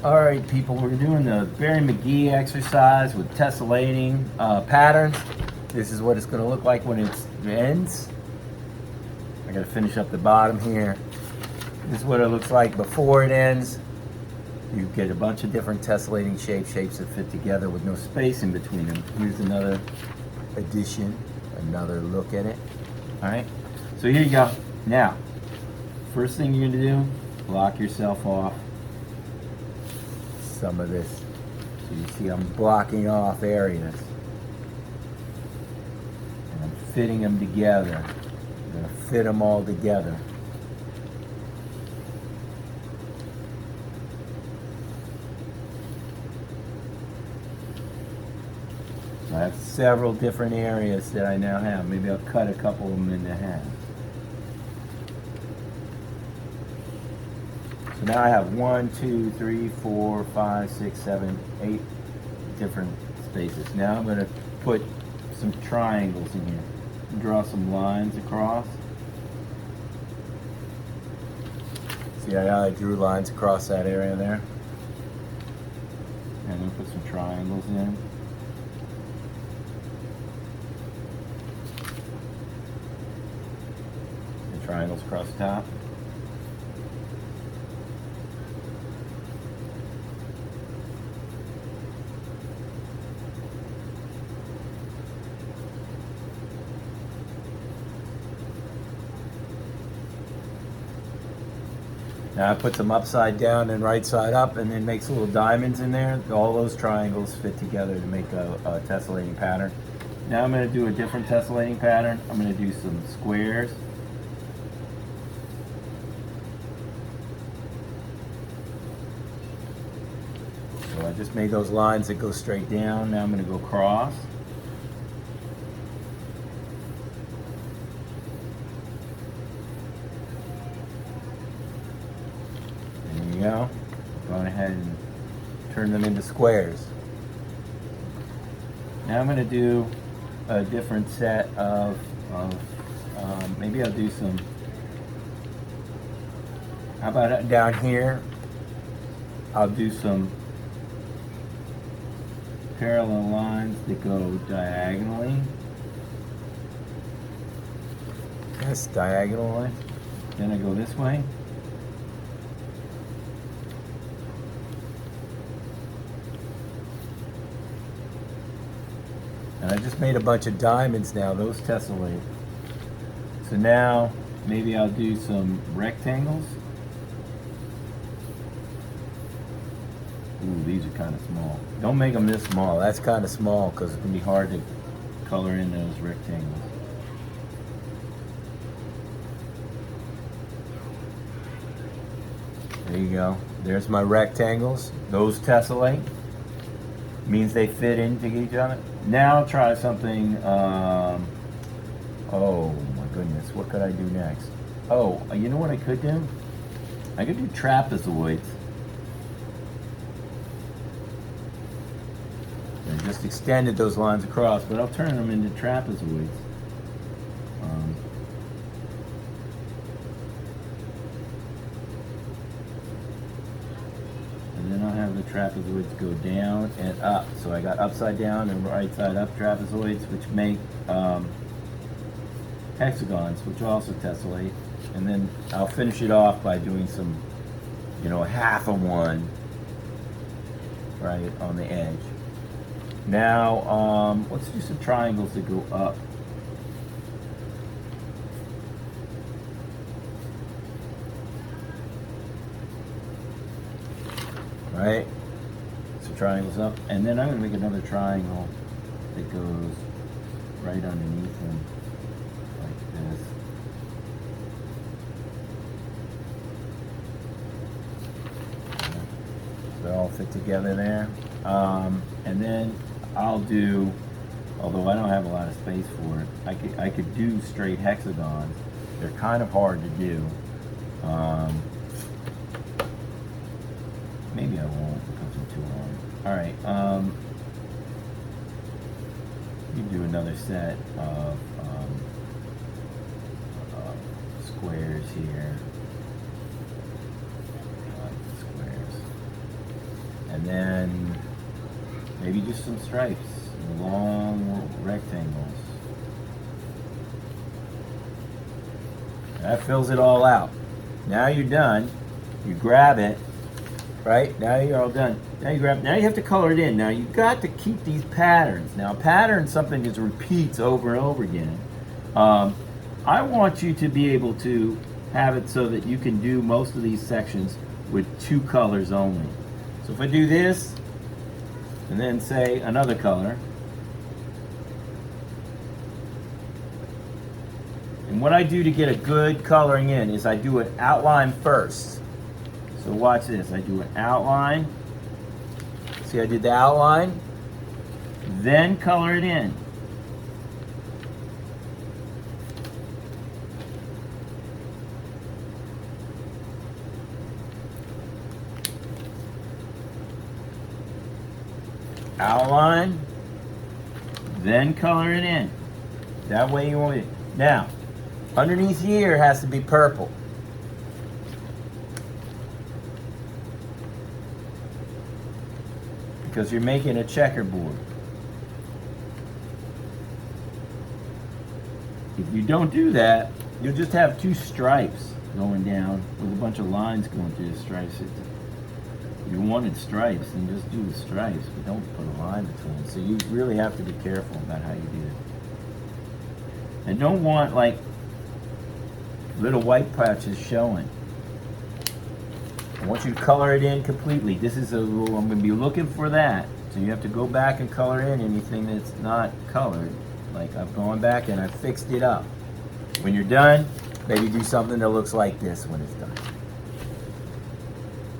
Alright people, we're doing the Barry McGee exercise with tessellating patterns. This is what it's going to look like when it ends. I got to finish up the bottom here. This is what it looks like before it ends. You get a bunch of different tessellating shapes that fit together with no space in between them. Here's another addition, another look at it. Alright, so here you go. Now, first thing you're going to do, block yourself off some of this. So you see I'm blocking off areas. And I'm fitting them together. I'm going to fit them all together. So I have several different areas that I now have. Maybe I'll cut a couple of them into half. So now I have 1, 2, 3, 4, 5, 6, 7, 8 different spaces. Now I'm going to put some triangles in here. Draw some lines across. See how I drew lines across that area there? And then put some triangles in. The triangles across the top. Now I put them upside down and right side up, and then makes little diamonds in there. All those triangles fit together to make a tessellating pattern. Now I'm going to do a different tessellating pattern. I'm going to do some squares. So I just made those lines that go straight down. Now I'm going to go across. Go ahead and turn them into squares. Now I'm going to do a different set of maybe I'll do some, how about down here, I'll do some parallel lines that go diagonally. Yes, diagonally. Then I go this way. And I just made a bunch of diamonds now, those tessellate. So now, maybe I'll do some rectangles. Ooh, these are kind of small. Don't make them this small. That's kind of small because it's going to be hard to color in those rectangles. There you go. There's my rectangles. Those tessellate. Means they fit into each other. Now try something, oh my goodness, what could I do next? Oh, you know what I could do? I could do trapezoids. I just extended those lines across, but I'll turn them into trapezoids. And then I'll have the trapezoids go down and up. So I got upside down and right side up trapezoids, which make hexagons, which also tessellate. And then I'll finish it off by doing some, half of one right on the edge. Now, let's do some triangles that go up. Right? So triangles up, and then I'm going to make another triangle that goes right underneath them, like this. So they all fit together there. And then I'll do, although I don't have a lot of space for it, I could do straight hexagons. They're kind of hard to do. Maybe I won't because I'm too long. Alright, you do another set of squares here. Squares. And then maybe just some stripes, long rectangles. That fills it all out. Now you're done. You grab it, right? Now you're all done. Now you grab. Now you have to color it in. Now you've got to keep these patterns. Now a pattern is something that repeats over and over again. I want you to be able to have it so that you can do most of these sections with 2 colors only. So if I do this, and then say another color, and what I do to get a good coloring in is I do an outline first. So watch this, I do an outline. See, I did the outline, then color it in. Outline, then color it in. That way you want it. Now, underneath here has to be purple. Because you're making a checkerboard. If you don't do that, you'll just have 2 stripes going down with a bunch of lines going through the stripes. You wanted stripes, then just do the stripes, but don't put a line between. So you really have to be careful about how you do it. And don't want like little white patches showing. I want you to color it in completely. This is a rule. I'm going to be looking for that. So you have to go back and color in anything that's not colored. Like I've gone back and I've fixed it up. When you're done, maybe do something that looks like this when it's done.